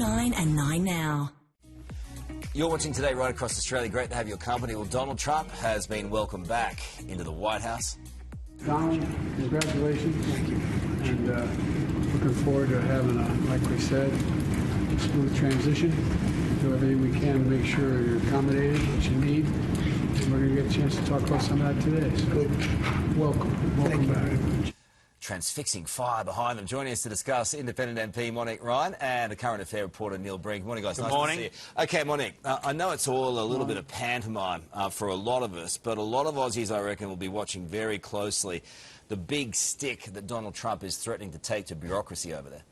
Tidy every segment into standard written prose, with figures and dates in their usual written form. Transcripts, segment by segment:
9 and 9 Now. You're watching Today right across Australia. Great to have your company. Well, Donald Trump has been welcomed back into the White House. Donald, congratulations. Thank you. And looking forward to having like we said, a smooth transition. Do everything we can to make sure you're accommodated, what you need. And we're going to get a chance to talk about some of that today. So welcome back. Transfixing fire behind them. Joining us to discuss Independent MP Monique Ryan and the current affair reporter Neil Brink. Morning, guys. Good nice morning. to see you. Okay, Monique, I know it's all a little bit of pantomime for a lot of us, but a lot of Aussies, I reckon, will be watching very closely the big stick that Donald Trump is threatening to take to bureaucracy over there.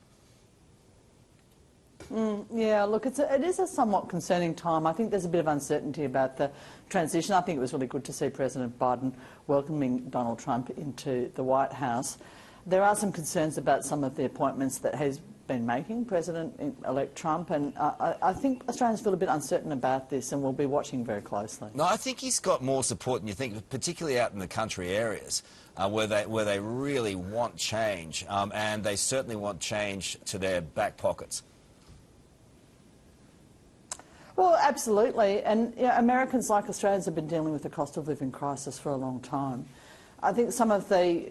Yeah, look, it is a somewhat concerning time. I think there's a bit of uncertainty about the transition. I think it was really good to see President Biden welcoming Donald Trump into the White House. There are some concerns about some of the appointments that he's been making, President-elect Trump, and I think Australians feel a bit uncertain about this and will be watching very closely. No, I think he's got more support than you think, particularly out in the country areas where they really want change, and they certainly want change to their back pockets. Well, absolutely. And you know, Americans like Australians have been dealing with the cost of living crisis for a long time. I think some of the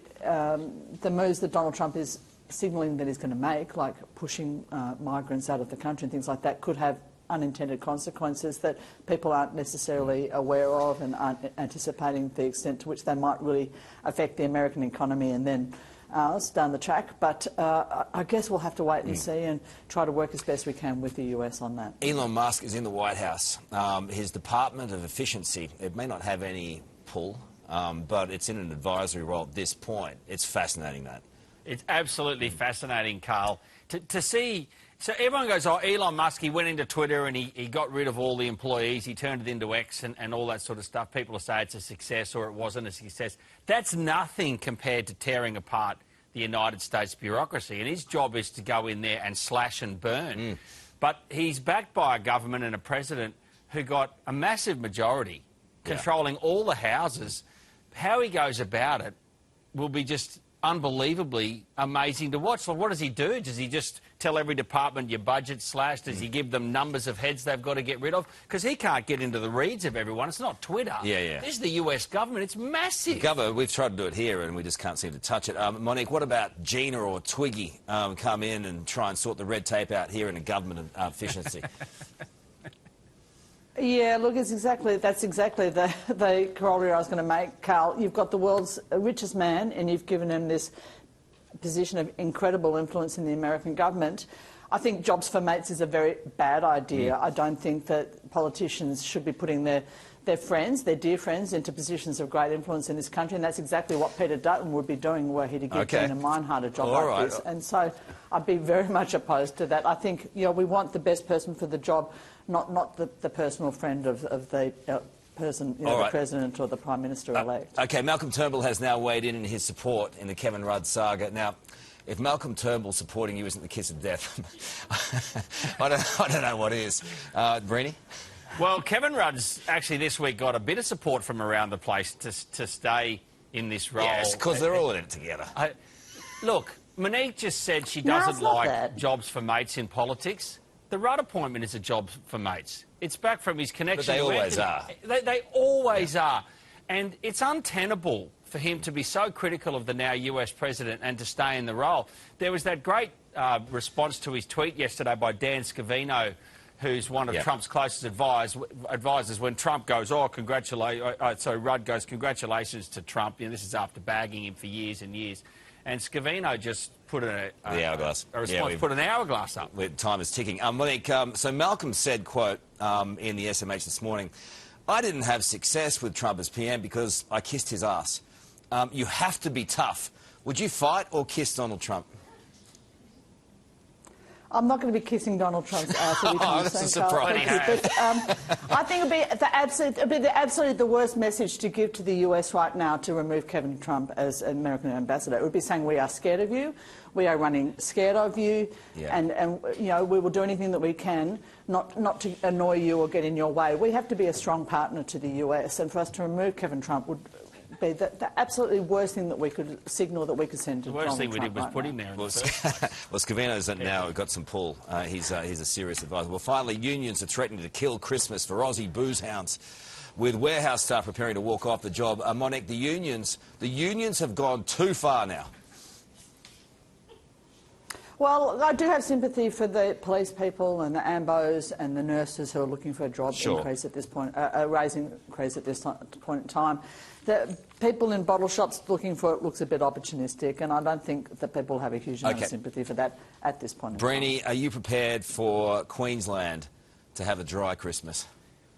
moves that Donald Trump is signalling that he's going to make, like pushing migrants out of the country and things like that, could have unintended consequences that people aren't necessarily aware of and aren't anticipating the extent to which they might really affect the American economy and then ours down the track. But I guess we'll have to wait and see and try to work as best we can with the US on that. Elon Musk is in the White House. His Department of Efficiency, it may not have any pull, but it's in an advisory role at this point. It's fascinating, that. It's absolutely fascinating, Carl, to see. So everyone goes, oh, Elon Musk, he went into Twitter and he got rid of all the employees, he turned it into X and all that sort of stuff. People will say it's a success or it wasn't a success. That's nothing compared to tearing apart the United States bureaucracy. And his job is to go in there and slash and burn. But he's backed by a government and a president who got a massive majority, controlling all the houses. How he goes about it will be just unbelievably amazing to watch. So what does he do? Does he just tell every department your budget slashed? Does he give them numbers of heads they've got to get rid of? Because he can't get into the reads of everyone. It's not Twitter. Yeah. This is the US government. It's massive. Governor, we've tried to do it here and we just can't seem to touch it. Monique, what about Gina or Twiggy come in and try and sort the red tape out here in a government efficiency? Yeah, look, that's exactly the corollary I was going to make, Carl. You've got the world's richest man and you've given him this position of incredible influence in the American government. I think jobs for mates is a very bad idea. I don't think that politicians should be putting their friends, their dear friends, into positions of great influence in this country, and that's exactly what Peter Dutton would be doing were he to give Gina Meinhardt a job this. And so I'd be very much opposed to that. I think we want the best person for the job, not the personal friend of the person, the President or the Prime Minister-elect. OK, Malcolm Turnbull has now weighed in his support in the Kevin Rudd saga. Now, if Malcolm Turnbull supporting you isn't the kiss of death, I don't know what is. Brini? Well, Kevin Rudd's actually this week got a bit of support from around the place to stay in this role. Yes, because they're all in it together. Look, Monique just said she doesn't like jobs for mates in politics. The Rudd appointment is a job for mates. It's back from his connection. But they always are. They always are. And it's untenable for him to be so critical of the now US president and to stay in the role. There was that great response to his tweet yesterday by Dan Scavino, who's one of Trump's closest advisors, when Trump goes, Rudd goes, congratulations to Trump. This is after bagging him for years and years. And Scavino just put a response, put an hourglass up. Time is ticking. Monique, so Malcolm said, quote, in the SMH this morning, I didn't have success with Trump as PM because I kissed his ass. You have to be tough. Would you fight or kiss Donald Trump? I'm not going to be kissing Donald Trump's ass. That's a surprise. I think it'd be the worst message to give to the US right now to remove Kevin Trump as an American ambassador. It would be saying we are scared of you, we are running scared of you, and we will do anything that we can not to annoy you or get in your way. We have to be a strong partner to the US, and for us to remove Kevin Trump would be the absolutely worst thing that we could signal that we could send to The worst Donald thing we did Trump was right put now. him there. In Well, the first. well, Scavino's now got some pull. He's a serious advisor. Well, finally, unions are threatening to kill Christmas for Aussie booze hounds, with warehouse staff preparing to walk off the job. Monique, the unions have gone too far now. Well, I do have sympathy for the police people and the AMBOs and the nurses who are looking for a job increase at this point, a raising increase at this point in time. The people in bottle shops looking for it looks a bit opportunistic, and I don't think that people have a huge amount of sympathy for that at this point in time. Brenny, are you prepared for Queensland to have a dry Christmas?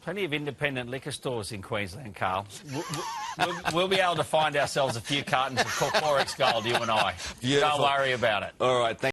Plenty of independent liquor stores in Queensland, Carl. We'll be able to find ourselves a few cartons of Chlorix Gold, you and I. Beautiful. Don't worry about it. All right.